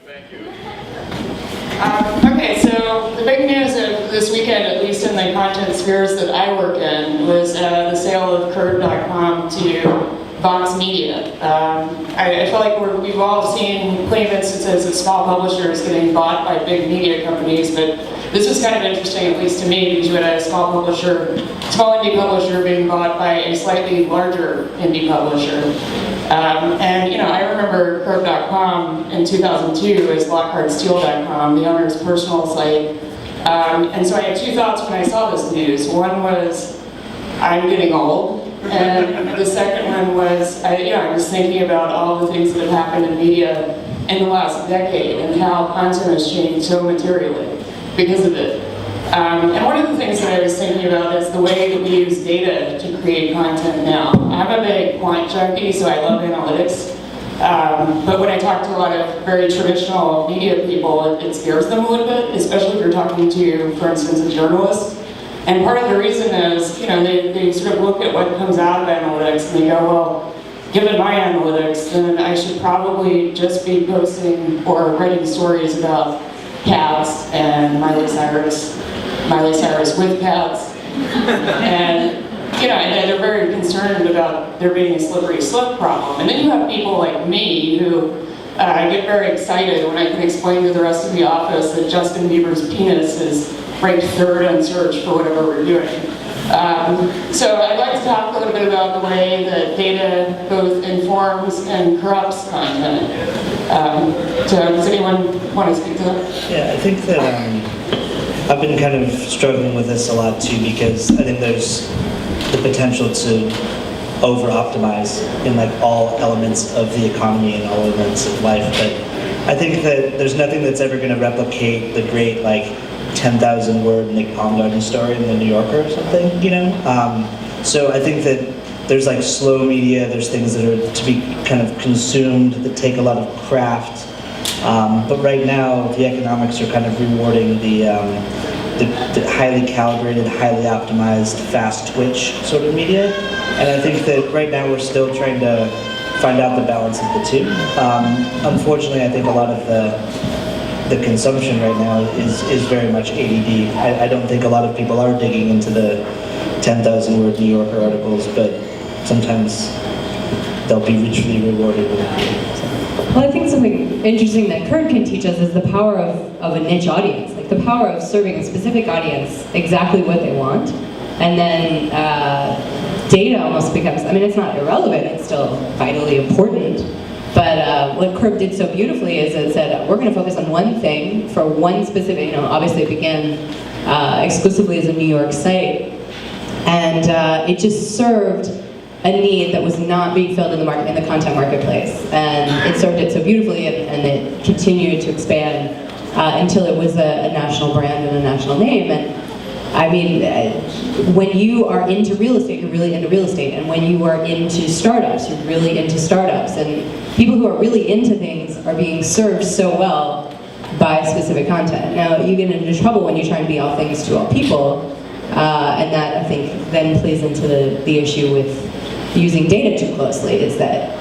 Thank you. Okay, so the big news of this weekend, at least in the content spheres that I work in, was the sale of Curve.com to Vox Media. I feel like we've all seen plenty of instances of small publishers getting bought by big media companies, but this was kind of interesting, at least to me, because you had a small indie publisher being bought by a slightly larger indie publisher. And you know, I remember Curve.com in 2002 as LockhartSteel.com, the owner's personal site. And so I had two thoughts when I saw this news. One was, I'm getting old. And the second one was, I was thinking about all the things that have happened in media in the last decade and how content has changed so materially because of it. And one of the things that I was thinking about is the way that we use data to create content now. I'm a big quant junkie, so I love analytics. But when I talk to a lot of very traditional media people, it scares them a little bit, especially if you're talking to, for instance, a journalist. And part of the reason is, you know, they sort of look at what comes out of analytics and they go, well, given my analytics, then I should probably just be posting or writing stories about cats and Miley Cyrus with cats. And, you know, and they're very concerned about there being a slippery slope problem. And then you have people like me who get very excited when I can explain to the rest of the office that Justin Bieber's penis is ranked third on search for whatever we're doing. So I'd like to talk a little bit about the way that data both informs and corrupts content. So does anyone want to speak to that? Yeah, I think that I've been kind of struggling with this a lot too, because I think there's the potential to over-optimize in like all elements of the economy and all elements of life. But I think that there's nothing that's ever going to replicate the great like 10,000 word Nick Baumgarten story in the New Yorker or something, you know? So I think that there's like slow media, there's things that are to be kind of consumed that take a lot of craft. But right now, the economics are kind of rewarding the highly calibrated, highly optimized, fast twitch sort of media. And I think that right now we're still trying to find out the balance of the two. Unfortunately, I think a lot of the consumption right now is very much ADD. I don't think a lot of people are digging into the 10,000 word New Yorker articles, but sometimes they'll be richly rewarded. Well, I think something interesting that Kurt can teach us is the power of a niche audience, like the power of serving a specific audience exactly what they want, and then data almost becomes, I mean, it's not irrelevant, it's still vitally important, but what Kurt did so beautifully is it said, we're going to focus on one thing for one specific, you know, obviously it began exclusively as a New York site, and it just served a need that was not being filled in the market, in the content marketplace, and it served it so beautifully, and it continued to expand until it was a national brand and a national name. And I mean, when you are into real estate, you're really into real estate, and when you are into startups, you're really into startups, and people who are really into things are being served so well by specific content. Now, you get into trouble when you try and be all things to all people, and that, I think, then plays into the issue with using data too closely, is that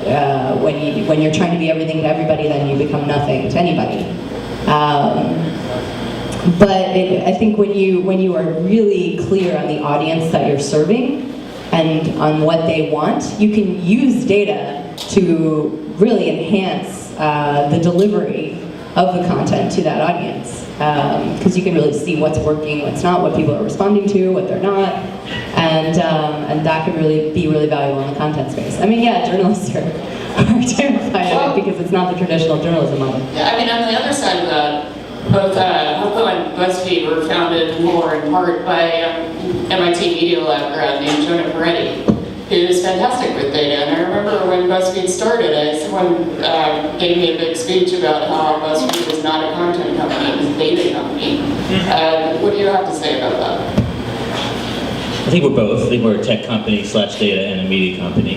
when you're trying to be everything to everybody, then you become nothing to anybody. But I think when you are really clear on the audience that you're serving and on what they want, you can use data to really enhance the delivery of the content to that audience. Because you can really see what's working, what's not, what people are responding to, what they're not, and that can really be really valuable in the content space. I mean, yeah, journalists are terrified of it because it's not the traditional journalism of it. Yeah, I mean, on the other side of that, both Huffington and Buzzfeed were founded more in part by MIT Media Lab grad named Jonah Peretti, who's fantastic with data. And I remember when Buzzfeed started, someone gave me a big speech about how Buzzfeed is not a content company, it's a data company. What do you have to say about that? I think we're both. I think we're a tech company / data and a media company.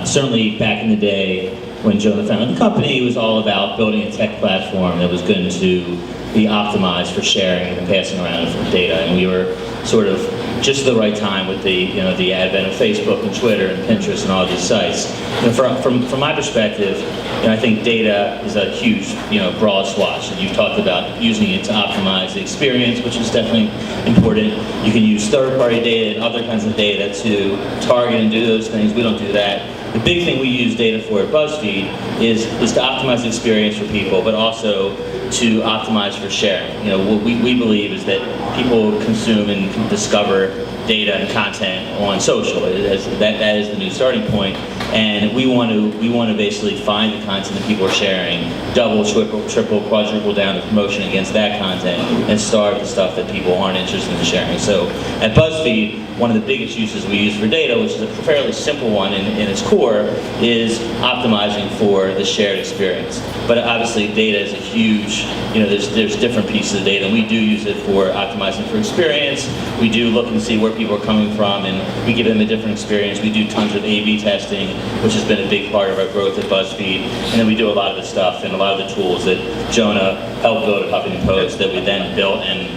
Certainly back in the day, when Jonah founded the company, it was all about building a tech platform that was going to be optimized for sharing and passing around of data. And we were sort of just at the right time with the advent of Facebook and Twitter and Pinterest and all these sites. From my perspective, I think data is a huge, broad swath. And you've talked about using it to optimize the experience, which is definitely important. You can use third-party data and other kinds of data to target and do those things. We don't do that. The big thing we use data for at Buzzfeed is to optimize the experience for people, but also to optimize for sharing. What we believe is that people consume and can discover data and content on social. That is the new starting point, and we want to basically find the content that people are sharing, double, triple, quadruple down the promotion against that content, and starve the stuff that people aren't interested in sharing. So at Buzzfeed, one of the biggest uses we use for data, which is a fairly simple one in its core, is optimizing for the shared experience. But obviously data is a huge, there's different pieces of data, and we do use it for optimizing for experience. We do look and see where people are coming from, and we give them a different experience. We do tons of A/B testing, which has been a big part of our growth at Buzzfeed. And then we do a lot of the stuff and a lot of the tools that Jonah helped build at Huffington Post that we then built and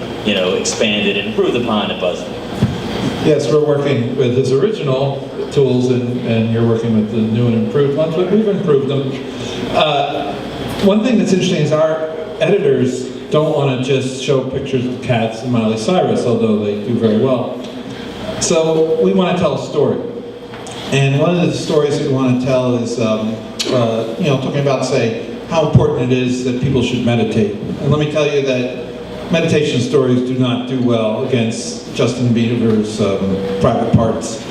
expanded and improved upon at Buzzfeed. Yes, we're working with his original tools, and you're working with the new and improved ones, but we've improved them. One thing that's interesting is our editors don't want to just show pictures of cats and Miley Cyrus, although they do very well. So we want to tell a story. And one of the stories that we want to tell is, talking about, say, how important it is that people should meditate. And let me tell you that meditation stories do not do well against Justin Bieber's private parts.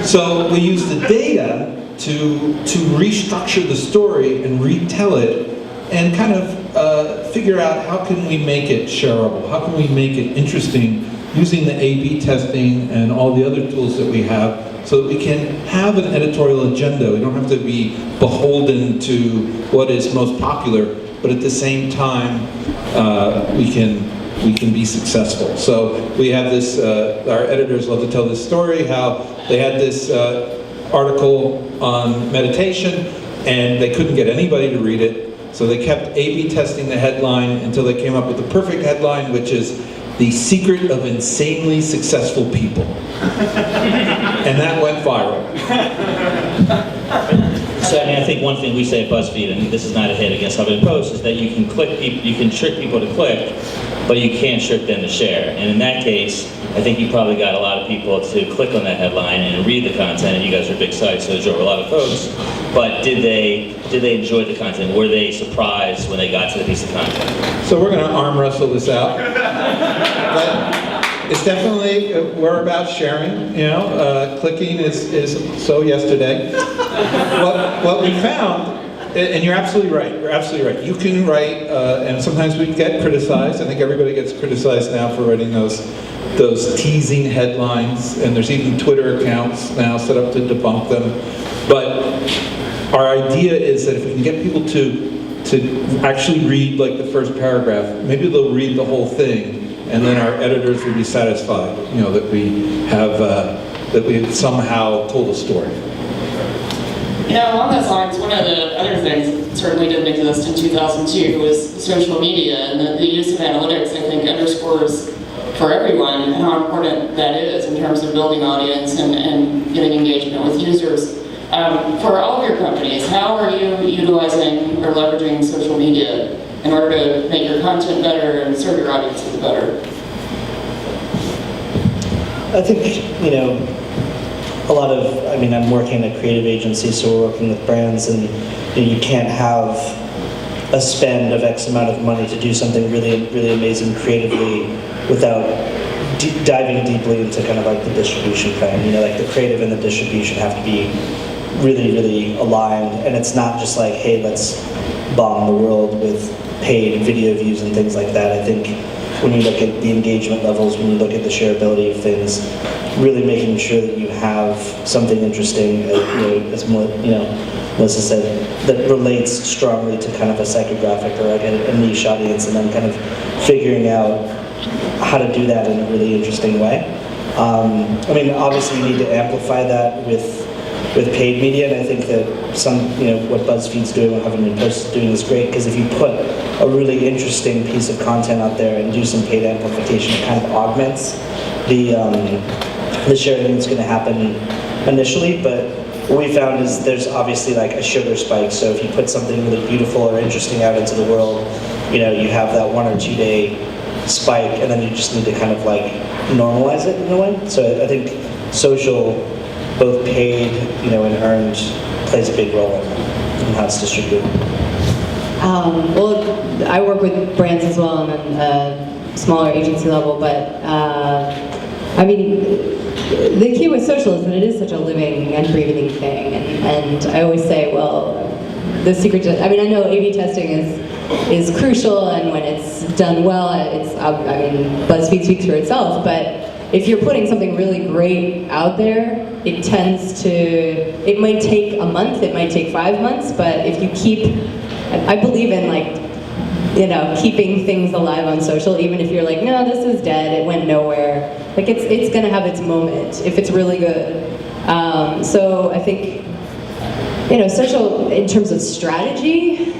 So we use the data to restructure the story and retell it, and kind of figure out how can we make it shareable, how can we make it interesting using the A/B testing and all the other tools that we have, so that we can have an editorial agenda. We don't have to be beholden to what is most popular, but at the same time, we can be successful. So we have this, our editors love to tell this story, how they had this article on meditation, and they couldn't get anybody to read it, so they kept A/B testing the headline until they came up with the perfect headline, which is "The Secret of Insanely Successful People." And that went viral. So I think one thing we say at Buzzfeed, and this is not a hit against Huffington Post, is that you can trick people to click, but you can't trick them to share. And in that case, I think you probably got a lot of people to click on that headline and read the content, and you guys are a big site, so it drove a lot of folks. But did they enjoy the content? Were they surprised when they got to the piece of content? So we're going to arm wrestle this out. But it's definitely, we're about sharing, clicking is so yesterday. What we found, and you're absolutely right, you can write, and sometimes we get criticized. I think everybody gets criticized now for writing those teasing headlines, and there's even Twitter accounts now set up to debunk them. But our idea is that if we can get people to actually read like the first paragraph, maybe they'll read the whole thing, and then our editors will be satisfied, that we have somehow told a story. Along those lines, one of the other things that certainly didn't exist in 2002 was social media, and the use of analytics, I think, underscores for everyone how important that is in terms of building audience and getting engagement with users. For all of your companies, how are you utilizing or leveraging social media in order to make your content better and serve your audiences better? I think, a lot of, I'm working at a creative agency, so we're working with brands, and you can't have a spend of X amount of money to do something really, really amazing creatively without diving deeply into kind of like the distribution plan. Like the creative and the distribution have to be really, really aligned, and it's not just like, hey, let's bomb the world with paid video views and things like that. I think when you look at the engagement levels, when you look at the shareability of things, really making sure that you have something interesting, as Melissa said, that relates strongly to kind of a psychographic or like a niche audience, and then kind of figuring out how to do that in a really interesting way. Obviously you need to amplify that with with paid media, and I think that some, what BuzzFeed's doing, what Huffington Post is doing is great, because if you put a really interesting piece of content out there and do some paid amplification, it kind of augments the sharing that's going to happen initially. But what we found is there's obviously like a sugar spike, so if you put something really beautiful or interesting out into the world, you have that 1 or 2 day spike, and then you just need to kind of like normalize it in a way. So I think social, both paid, and earned, plays a big role in how it's distributed. Well, I work with brands as well on a smaller agency level, but I mean, the key with social is that it is such a living and breathing thing, and I always say, well, the secret to, I mean, I know A/B testing is crucial, and when it's done well, BuzzFeed speaks for itself, but if you're putting something really great out there, it might take a month, it might take 5 months, but if you keep, I believe in keeping things alive on social, even if you're like, no, this is dead, it went nowhere. Like it's gonna have its moment if it's really good. So I think, social in terms of strategy,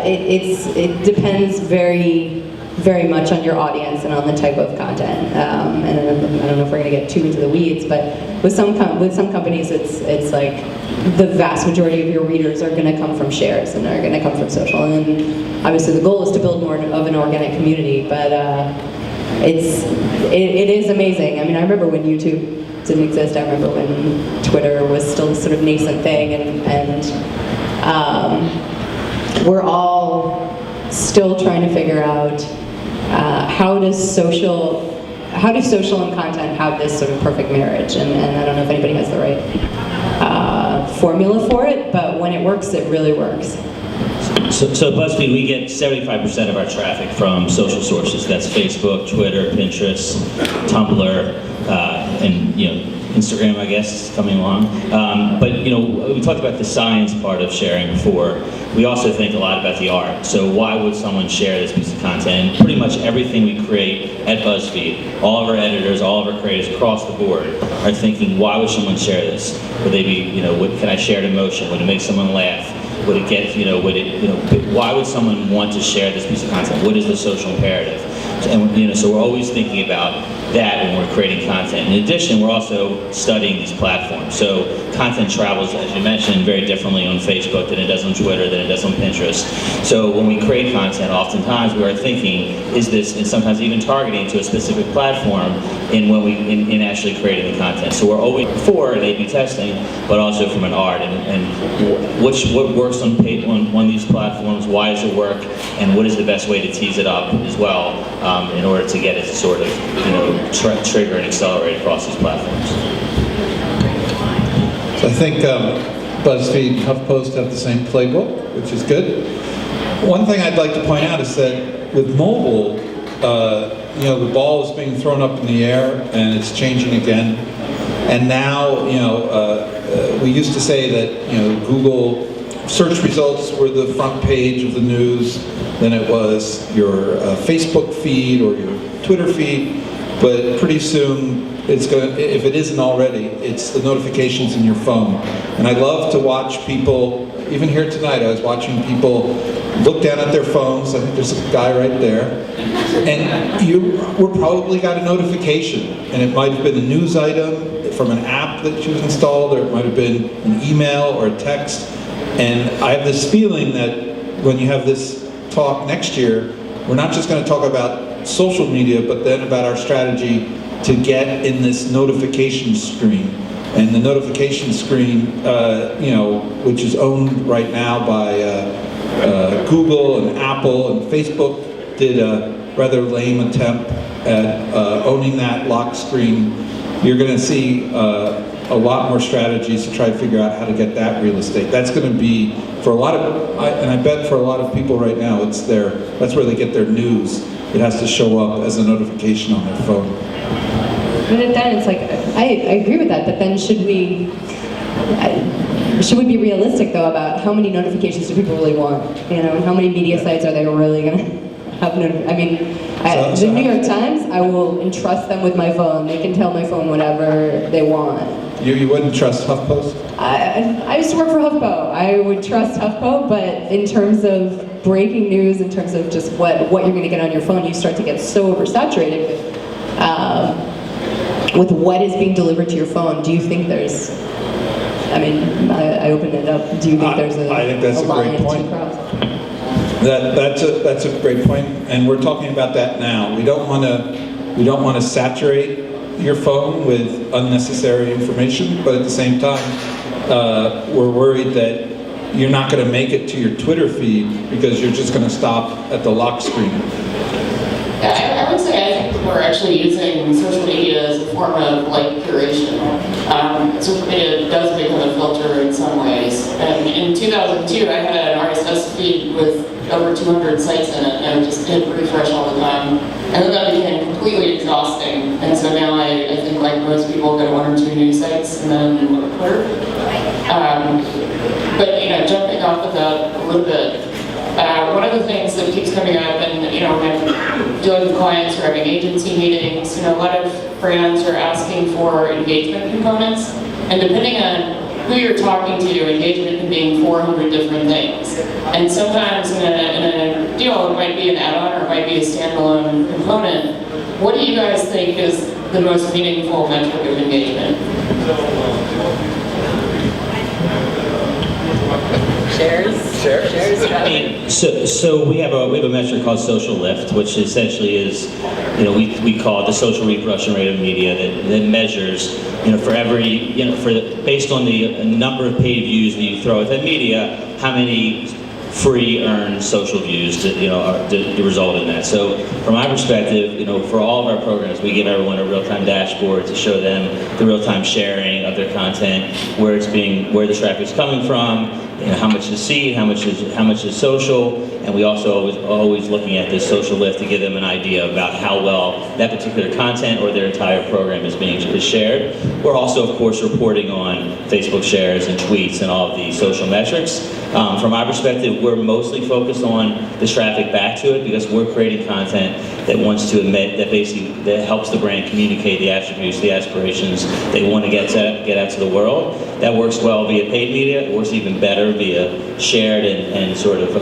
it depends very, very much on your audience and on the type of content. And I don't know if we're gonna get too into the weeds, but with some companies, it's like the vast majority of your readers are gonna come from shares and are gonna come from social. And then obviously the goal is to build more of an organic community, but it is amazing. I mean, I remember when YouTube didn't exist. I remember when Twitter was still a sort of nascent thing, and we're all still trying to figure out how do social and content have this sort of perfect marriage, and I don't know if anybody has the right formula for it, but when it works, it really works. So at BuzzFeed, we get 75% of our traffic from social sources. That's Facebook, Twitter, Pinterest, Tumblr, and Instagram, I guess, is coming along. But we talked about the science part of sharing before. We also think a lot about the art. So why would someone share this piece of content? And pretty much everything we create at BuzzFeed, all of our editors, all of our creators across the board are thinking, why would someone share this? Would they be, can I share an emotion? Would it make someone laugh? Would it get, why would someone want to share this piece of content? What is the social imperative? And so we're always thinking about that when we're creating content. In addition, we're also studying these platforms. So content travels, as you mentioned, very differently on Facebook than it does on Twitter, than it does on Pinterest. So when we create content, oftentimes we are thinking, is this, and sometimes even targeting to a specific platform in actually creating the content. So we're always for an A/B testing, but also from an art, and what works on one of these platforms, why does it work, and what is the best way to tease it up as well, in order to get it to sort of trigger and accelerate across these platforms. So I think BuzzFeed and HuffPost have the same playbook, which is good. One thing I'd like to point out is that with mobile, the ball is being thrown up in the air and it's changing again. And now, we used to say that, Google search results were the front page of the news, then it was your Facebook feed or your Twitter feed, but pretty soon it's going to, if it isn't already, it's the notifications in your phone. And I love to watch people, even here tonight, I was watching people look down at their phones. I think there's a guy right there. And you were probably got a notification, and it might have been a news item from an app that you've installed, or it might have been an email or a text. And I have this feeling that when you have this talk next year, we're not just going to talk about social media, but then about our strategy to get in this notification screen. And the notification screen, which is owned right now by Google and Apple, and Facebook did a rather lame attempt at owning that lock screen. You're going to see a lot more strategies to try to figure out how to get that real estate. That's going to be, for a lot of, and I bet for a lot of people right now, that's where they get their news. It has to show up as a notification on their phone. But then it's like, I agree with that, but then should we be realistic though about how many notifications do people really want? And how many media sites are they really going to have the New York Times, I will entrust them with my phone. They can tell my phone whatever they want. You wouldn't trust HuffPost? I used to work for HuffPo. I would trust HuffPo, but in terms of breaking news, in terms of just what you're going to get on your phone, you start to get so oversaturated with what is being delivered to your phone. Do you think there's, I mean, I opened it up. Do you think there's I think that's a great line point. to cross? That's a great point, and we're talking about that now. We don't want to saturate your phone with unnecessary information, but at the same time, we're worried that you're not going to make it to your Twitter feed because you're just going to stop at the lock screen. I would say I think we're actually using social media as a form of like curation. Social media does become a filter in some ways. And in 2002, I had an RSS feed with over 200 sites in it, and I just hit refresh all the time. And then that became completely exhausting. And so now I think like most people go to one or two news sites and then Twitter. But jumping off of that a little bit, one of the things that keeps coming up, and when I'm dealing with clients or having agency meetings, a lot of brands are asking for engagement components, and depending on who you're talking to, engagement can mean 400 different things. And sometimes in a deal, it might be an add-on or it might be a standalone component. What do you guys think is the most meaningful metric of engagement? So we have a metric called social lift, which essentially is, we call it the social reproduction rate of media that measures, for every, based on the number of paid views that you throw at that media, how many free earned social views to result in that. So from my perspective, for all of our programs, we give everyone a real-time dashboard to show them the real-time sharing of their content, where the traffic's coming from, how much is seed, how much is social, and we also always looking at this social lift to give them an idea about how well that particular content or their entire program is shared. We're also, of course, reporting on Facebook shares and tweets and all of the social metrics. From our perspective, we're mostly focused on the traffic back to it because we're creating content that wants to admit that helps the brand communicate the attributes, the aspirations they want to get out to the world. That works well via paid media. It works even better via shared and sort of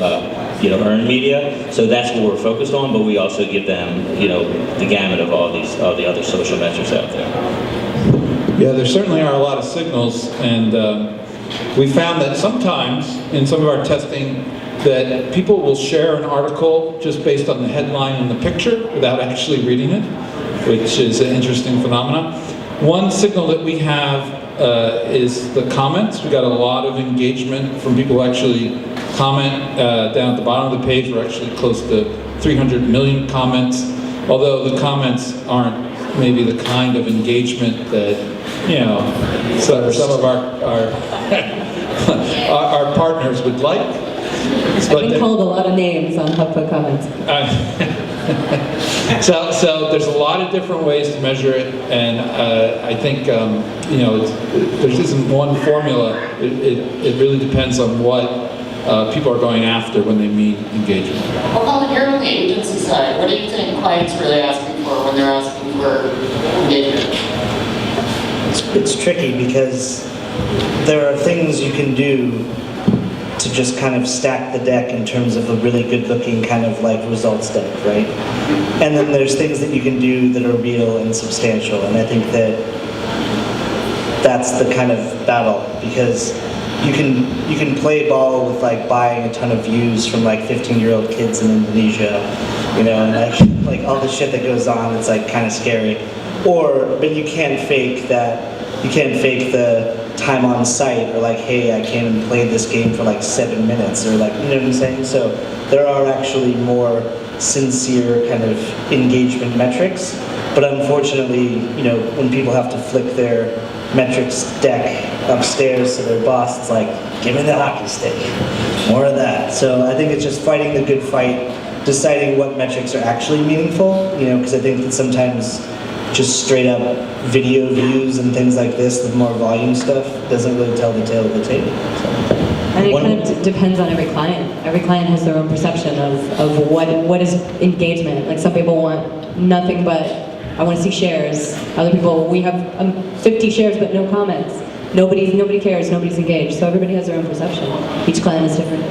earned media. So that's what we're focused on. But we also give them the gamut of all the other social metrics out there. Yeah, there certainly are a lot of signals, and we found that sometimes in some of our testing that people will share an article just based on the headline and the picture without actually reading it, which is an interesting phenomenon. One signal that we have is the comments. We got a lot of engagement from people who actually comment down at the bottom of the page. We're actually close to 300 million comments, although the comments aren't maybe the kind of engagement that some of our partners would like. I've been called a lot of names on HuffPo comments. So there's a lot of different ways to measure it, and I think there isn't one formula. It really depends on what people are going after when they mean engagement. Well, Colin, you're on the agency side. What do you think clients are really asking for when they're asking for engagement? It's tricky because there are things you can do to just kind of stack the deck in terms of a really good looking kind of like results deck, right? And then there's things that you can do that are real and substantial, and I think that that's the kind of battle, because you can play ball with like buying a ton of views from like 15-year-old kids in Indonesia, and like all the shit that goes on. It's like kind of scary. But you can't fake that. You can't fake the time on site, or like, hey, I came and played this game for like 7 minutes, or like, you know what I'm saying? So there are actually more sincere kind of engagement metrics, but unfortunately, when people have to flick their metrics deck upstairs to their boss, it's like, give me the hockey stick, more of that. So I think it's just fighting the good fight, deciding what metrics are actually meaningful, because I think that sometimes just straight up video views and things like this, the more volume stuff, doesn't really tell the tale of the tape. So. And it kind of depends on every client. Every client has their own perception of what is engagement. Like some people want nothing but I want to see shares. Other people, we have 50 shares but no comments. Nobody cares, nobody's engaged. So everybody has their own perception. Each clan is different.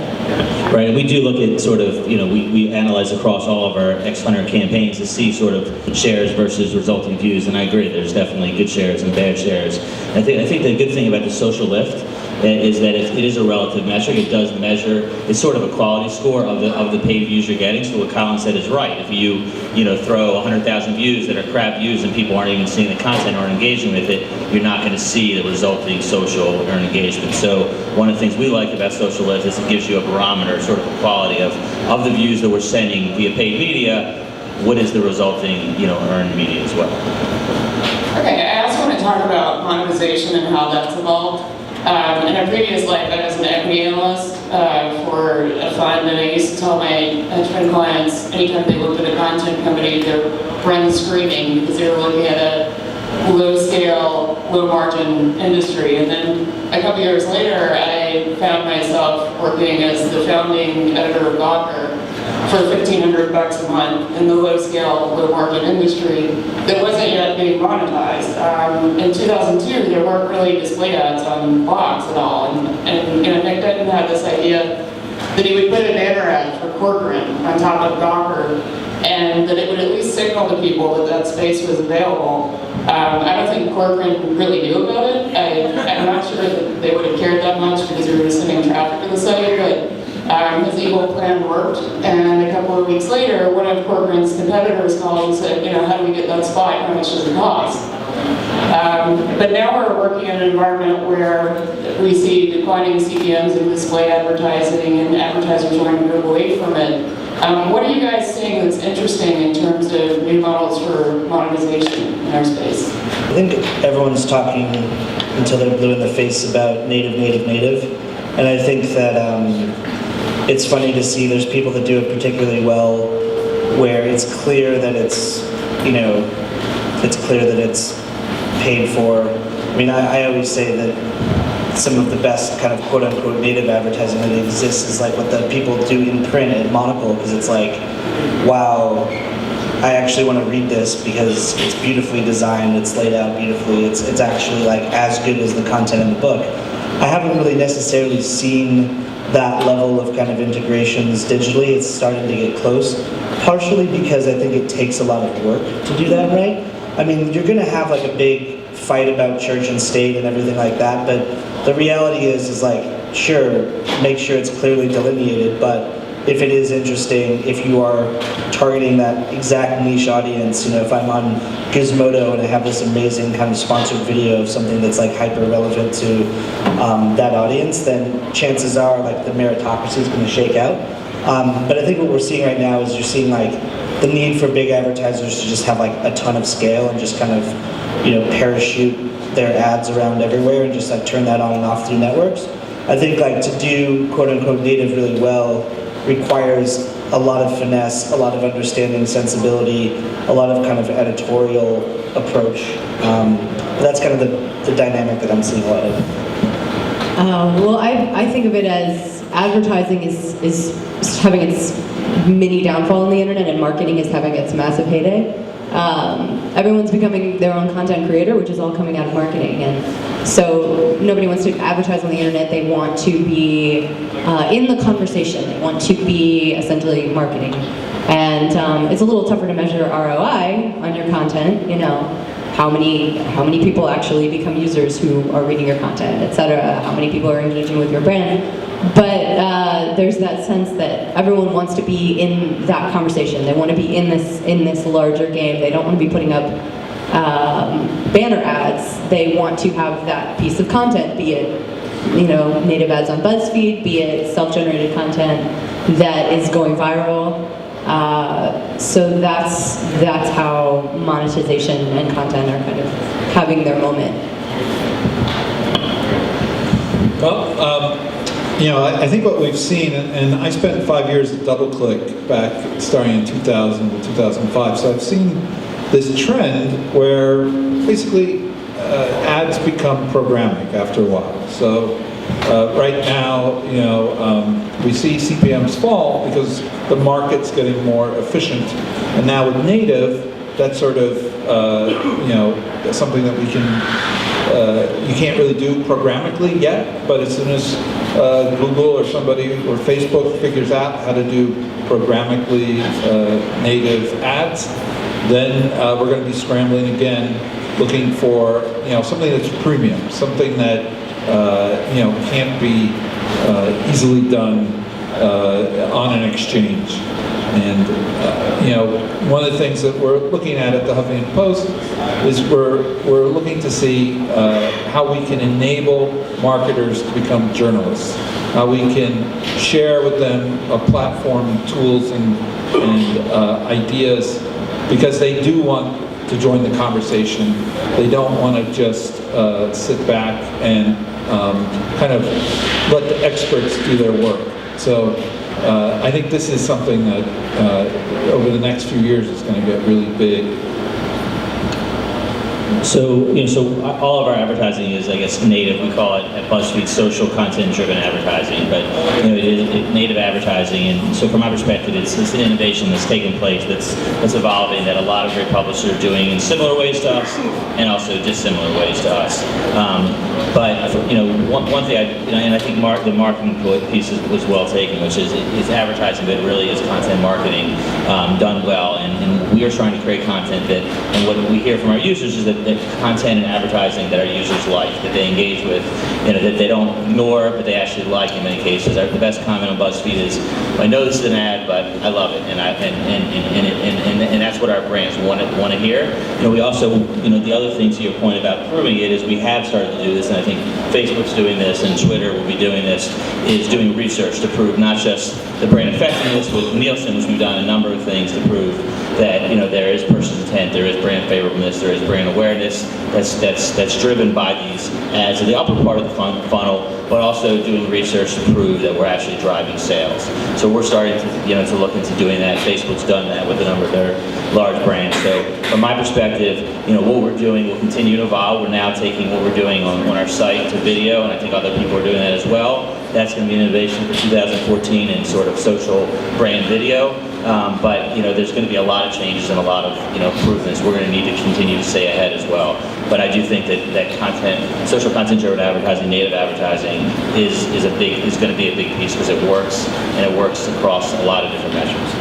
Right, and we do look at sort of, we analyze across all of our X100 campaigns to see sort of shares versus resulting views, and I agree, there's definitely good shares and bad shares. I think the good thing about the social lift is that it is a relative metric. It does measure, it's sort of a quality score of the paid views you're getting. So what Colin said is right. If you throw 100,000 views that are crap views and people aren't even seeing the content or engaging with it, you're not going to see the resulting social earned engagement. So one of the things we like about social lift is it gives you a barometer, sort of a quality of the views that we're sending via paid media. What is the resulting earned media as well? Okay, I also want to talk about monetization and how that's evolved. In a previous life, I was an equity analyst for a fund, and I used to tell my hedge fund clients anytime they looked at a content company, their friends screaming because they were looking at a low-scale, low-margin industry. And then a couple years later, I found myself working as the founding editor of Gawker for $1,500 a month in the low-scale, low-margin industry that wasn't yet being monetized. In 2002, there weren't really display ads on blogs at all, and Nick Denton had this idea that he would put a banner ad for Corcoran on top of Gawker, and that it would at least signal to people that space was available. I don't think Corcoran really knew about it. I'm not sure that they would have cared that much because we were just sending traffic to the site, but his evil plan worked, and a couple of weeks later, one of Corcoran's competitors called and said, how do we get that spot? How much does it cost? But now we're working in an environment where we see declining CPMs in display advertising, and advertisers wanting to move away from it. What are you guys seeing that's interesting in terms of new models for monetization in our space? I think everyone's talking until they're blue in the face about native. And I think that it's funny to see there's people that do it particularly well where it's clear that it's paid for. I mean, I always say that some of the best kind of quote-unquote native advertising that exists is like what the people do in print at Monocle, because it's like, wow, I actually want to read this because it's beautifully designed, it's laid out beautifully, it's actually like as good as the content in the book. I haven't really necessarily seen that level of kind of integrations digitally. It's starting to get close, partially because I think it takes a lot of work to do that right. I mean, you're going to have like a big fight about church and state and everything like that, but the reality is like, sure, make sure it's clearly delineated, but if it is interesting, if you are targeting that exact niche audience, if I'm on Gizmodo and I have this amazing kind of sponsored video of something that's like hyper relevant to that audience, then chances are like the meritocracy is going to shake out. But I think what we're seeing right now is you're seeing like the need for big advertisers to just have like a ton of scale and just kind of, parachute their ads around everywhere and just like turn that on and off through networks. I think like to do quote unquote native really well requires a lot of finesse, a lot of understanding, sensibility, a lot of kind of editorial approach. That's kind of the dynamic that I'm seeing a lot of. Well, I think of it as advertising is having its mini downfall on the internet, and marketing is having its massive heyday. Everyone's becoming their own content creator, which is all coming out of marketing, and so nobody wants to advertise on the internet. They want to be in the conversation. They want to be essentially marketing, and it's a little tougher to measure ROI on your content. How many people actually become users who are reading your content, etc. How many people are engaging with your brand. But there's that sense that everyone wants to be in that conversation. They want to be in this larger game. They don't want to be putting up banner ads. They want to have that piece of content, be it native ads on Buzzfeed, be it self-generated content that is going viral. So that's how monetization and content are kind of having their moment. Well, I think what we've seen, and I spent 5 years at DoubleClick back starting in 2000 to 2005, so I've seen this trend where basically ads become programmatic after a while. So right now, we see CPMs fall because the market's getting more efficient, and now with native, that's sort of, something that we can, you can't really do programmatically yet, but as soon as Google or somebody or Facebook figures out how to do programmatically native ads, then we're going to be scrambling again, looking for, something that's premium, something that, can't be easily done on an exchange. And one of the things that we're looking at the Huffington Post is we're looking to see how we can enable marketers to become journalists, how we can share with them a platform, tools, and ideas, because they do want to join the conversation. They don't want to just sit back and kind of let the experts do their work. So I think this is something that over the next few years is going to get really big. So, all of our advertising is, I guess, native. We call it at Buzzfeed social content-driven advertising, but it is native advertising. And so, from my perspective, it's an innovation that's taking place, that's evolving, that a lot of great publishers are doing in similar ways to us, and also dissimilar ways to us. But one thing, and I think the marketing piece was well taken, which is advertising, but it really is content marketing done well. And we are trying to create content that, and what we hear from our users is that content and advertising that our users like, that they engage with, that they don't ignore, but they actually like in many cases. The best comment on BuzzFeed is, I know this is an ad, but I love it, and that's what our brands want to hear. We also, the other thing to your point about proving it is we have started to do this, and I think Facebook's doing this, and Twitter will be doing this, is doing research to prove not just the brand effectiveness with Nielsen, which we've done a number of things to prove that there is purchase intent, there is brand favorableness, there is brand awareness that's driven by these ads at the upper part of the funnel, but also doing research to prove that we're actually driving sales. So we're starting to look into doing that. Facebook's done that with a number of their large brands. So from my perspective, what we're doing will continue to evolve. We're now taking what we're doing on our site to video, and I think other people are doing that as well. That's going to be an innovation for 2014 in sort of social brand video. But there's going to be a lot of changes and a lot of improvements. We're going to need to continue to stay ahead as well. But I do think that content, social content-driven advertising, native advertising, is going to be a big piece because it works, and it works across a lot of different measures.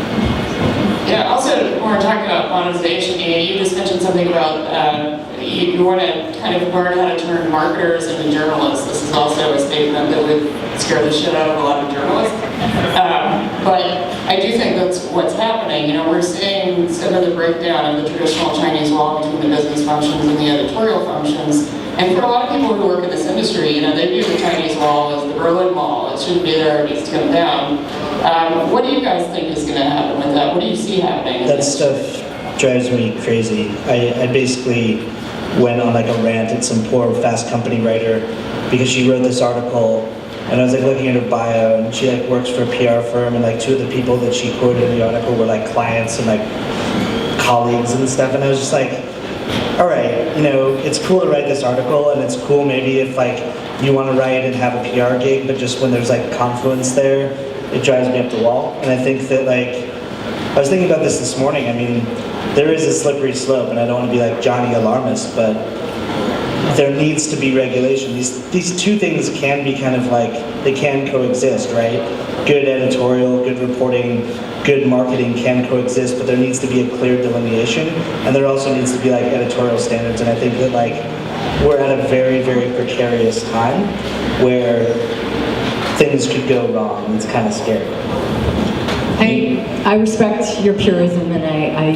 Yeah, also, when we're talking about monetization, you just mentioned something about you want to kind of learn how to turn marketers into journalists. This is also a statement that would scare the shit out of a lot of journalists. But I do think that's what's happening. We're seeing some of the breakdown of the traditional Chinese wall between the business functions and the editorial functions. And for a lot of people who work in this industry, they view the Chinese wall as the Berlin Wall. It shouldn't be there, it needs to come down. What do you guys think is going to happen with that? What do you see happening? That stuff drives me crazy. I basically went on like a rant at some poor Fast Company writer because she wrote this article, and I was like looking at her bio, and she like works for a PR firm, and like two of the people that she quoted in the article were like clients and like colleagues and stuff, and I was just like, all right, it's cool to write this article, and it's cool maybe if like you want to write and have a PR gig, but just when there's like confluence there, it drives me up the wall. And I think that I was thinking about this morning. I mean, there is a slippery slope, and I don't want to be like Johnny Alarmist, but there needs to be regulation. These two things can be kind of like, they can coexist, right? Good editorial, good reporting, good marketing can coexist, but there needs to be a clear delineation, and there also needs to be like editorial standards. And I think that we're at a very, very precarious time where things could go wrong. It's kind of scary. I respect your purism, and I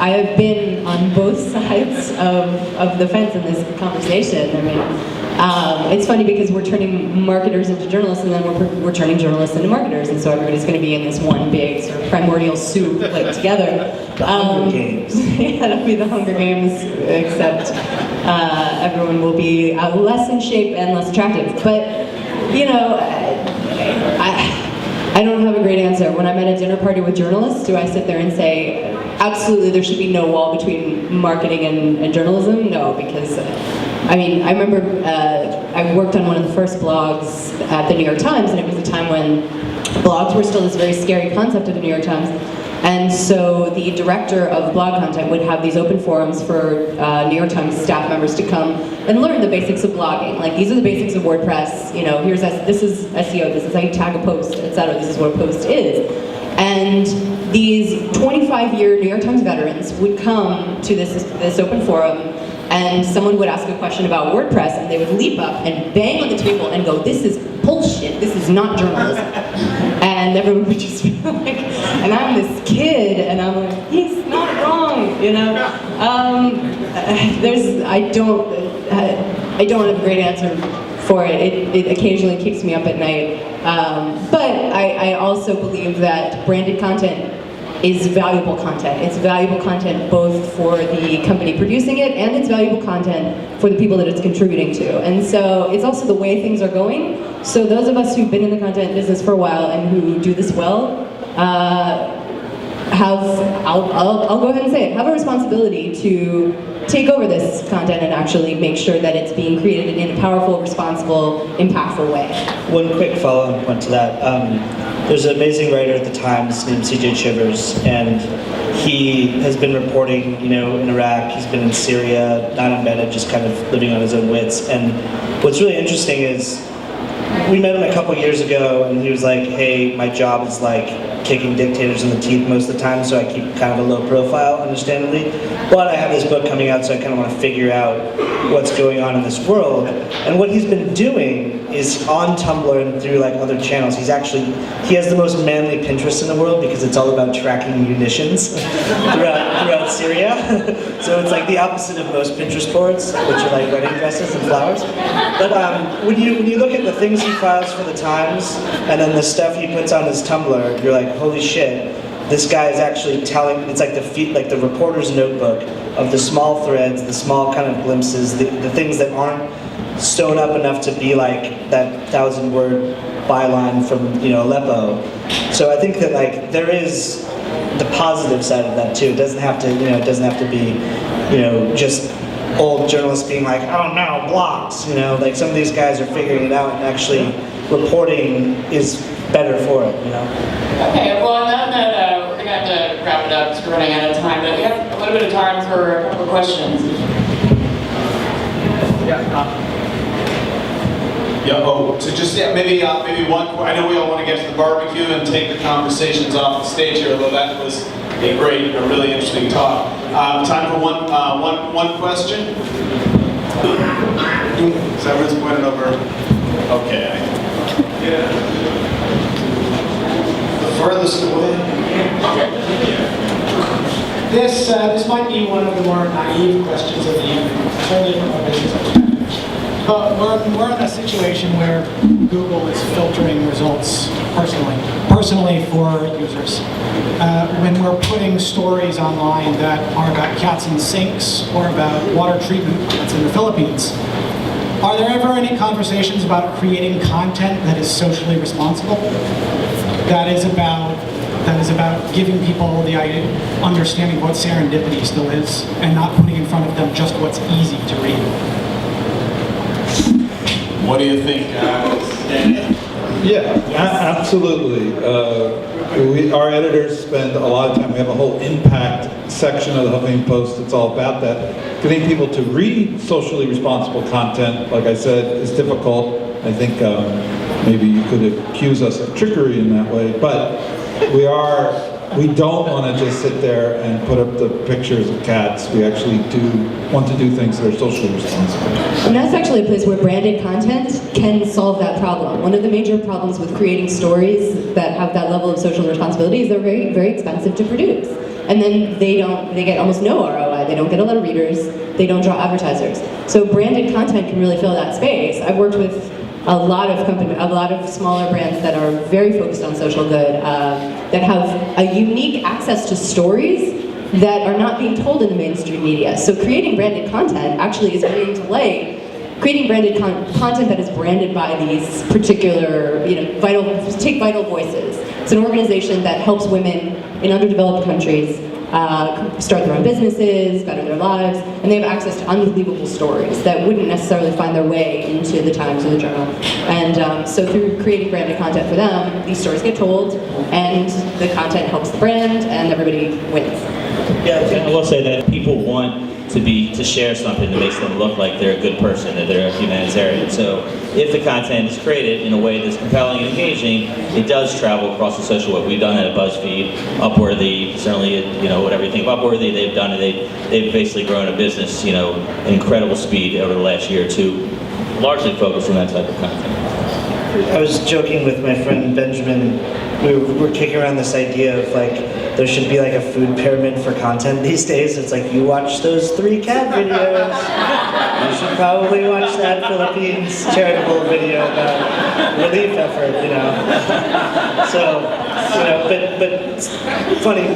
have been on both sides of the fence in this conversation. I mean, it's funny because we're turning marketers into journalists, and then we're turning journalists into marketers, and so everybody's going to be in this one big sort of primordial soup together. The Hunger Games. Yeah, it'll be the Hunger Games, except everyone will be less in shape and less attractive. But I don't have a great answer. When I'm at a dinner party with journalists, do I sit there and say, absolutely, there should be no wall between marketing and journalism? No, because, I remember I worked on one of the first blogs at the New York Times, and it was a time when blogs were still this very scary concept at the New York Times. And so the director of blog content would have these open forums for New York Times staff members to come and learn the basics of blogging. Like, these are the basics of WordPress, you know, this is SEO, this is how you tag a post, etc. This is what a post is. And these 25-year New York Times veterans would come to this open forum, and someone would ask a question about WordPress, and they would leap up and bang on the table and go, "This is bullshit, this is not journalism." And everyone would just be like, and I'm this kid, and I'm like, he's not wrong, you know? I don't have a great answer for it. It occasionally keeps me up at night. But I also believe that branded content is valuable content. It's valuable content both for the company producing it, and it's valuable content for the people that it's contributing to. And so it's also the way things are going. So those of us who've been in the content business for a while and who do this well, I'll go ahead and say it, have a responsibility to take over this content and actually make sure that it's being created in a powerful, responsible, impactful way. One quick follow-on point to that. There's an amazing writer at the Times named C.J. Chivers, and he has been reporting, you know, in Iraq. He's been in Syria, not embedded, just kind of living on his own wits. And what's really interesting is we met him a couple years ago, and he was like, "Hey, my job is like kicking dictators in the teeth most of the time, so I keep kind of a low profile, understandably. But I have this book coming out, so I kind of want to figure out what's going on in this world." And what he's been doing is on Tumblr and through like other channels. He has the most manly Pinterest in the world because it's all about tracking munitions throughout Syria. So it's like the opposite of most Pinterest boards, which are like wedding dresses and flowers. But when you look at the things he files for the Times and then the stuff he puts on his Tumblr, you're like, holy shit, this guy is actually telling. It's like the reporter's notebook of the small threads, the small kind of glimpses, the things that aren't sewn up enough to be like that 1,000-word byline from, you know, Aleppo. So I think that like there is the positive side of that too. It doesn't have to, you know, be, you know, just old journalists being like, "Oh no, blogs," you know, like some of these guys are figuring it out, and actually reporting is better for it, you know. Okay, well, on that note, we're going to have to wrap it up because we're running out of time, but we have a little bit of time for a couple of questions. Maybe one. I know we all want to get to the barbecue and take the conversations off the stage here, although that was a really interesting talk. Time for one question. So everyone's pointed over. Okay. Yeah. The furthest away. This might be one of the more naive questions of the evening, totally from a business perspective. But we're in a situation where Google is filtering results personally for users. When we're putting stories online that are about cats in sinks or about water treatment that's in the Philippines, are there ever any conversations about creating content that is socially responsible? That is about giving people the idea, understanding what serendipity still is, and not putting in front of them just what's easy to read. What do you think, Daniel? Yeah, absolutely. Our editors spend a lot of time. We have a whole impact section of the Huffington Post that's all about that. Getting people to read socially responsible content, like I said, is difficult. I think maybe you could accuse us of trickery in that way, but we don't want to just sit there and put up the pictures of cats. We actually do want to do things that are socially responsible. And that's actually a place where branded content can solve that problem. One of the major problems with creating stories that have that level of social responsibility is they're very, very expensive to produce. And then they get almost no ROI. They don't get a lot of readers. They don't draw advertisers. So branded content can really fill that space. I've worked with a lot of smaller brands that are very focused on social good, that have a unique access to stories that are not being told in the mainstream media. So creating branded content actually is bringing to light, creating branded content that is branded by these particular, vital voices. It's an organization that helps women in underdeveloped countries start their own businesses, better their lives, and they have access to unbelievable stories that wouldn't necessarily find their way into the Times or the Journal. And so through creating branded content for them, these stories get told, and the content helps the brand, and everybody wins. Yeah, I will say that people want to share something that makes them look like they're a good person, that they're a humanitarian. So if the content is created in a way that's compelling and engaging, it does travel across the social web. We've done that at Buzzfeed, Upworthy, certainly, whatever you think of Upworthy, they've done it. They've basically grown a business, at incredible speed over the last year or two, largely focused on that type of content. I was joking with my friend Benjamin. We were kicking around this idea of there should be a food pyramid for content these days. It's you watch those 3 cat videos. You should probably watch that Philippines charitable video about relief effort, So, but funny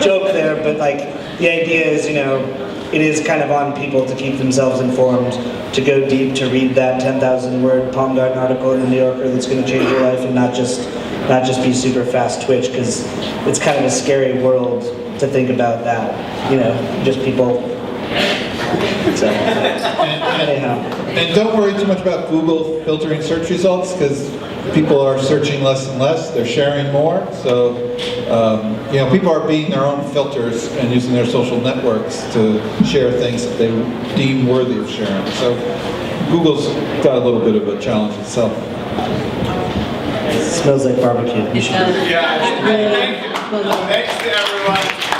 joke there, but the idea is, it is kind of on people to keep themselves informed, to go deep, to read that 10,000-word Palm Garden article in the New Yorker that's going to change your life, and not just be super fast twitch, because it's kind of a scary world to think about that, just people. So, anyhow. And don't worry too much about Google filtering search results, because people are searching less and less, they're sharing more, so people are being their own filters and using their social networks to share things that they deem worthy of sharing. So Google's got a little bit of a challenge itself. It smells like barbecue. Yeah, thank you. Thanks to everyone.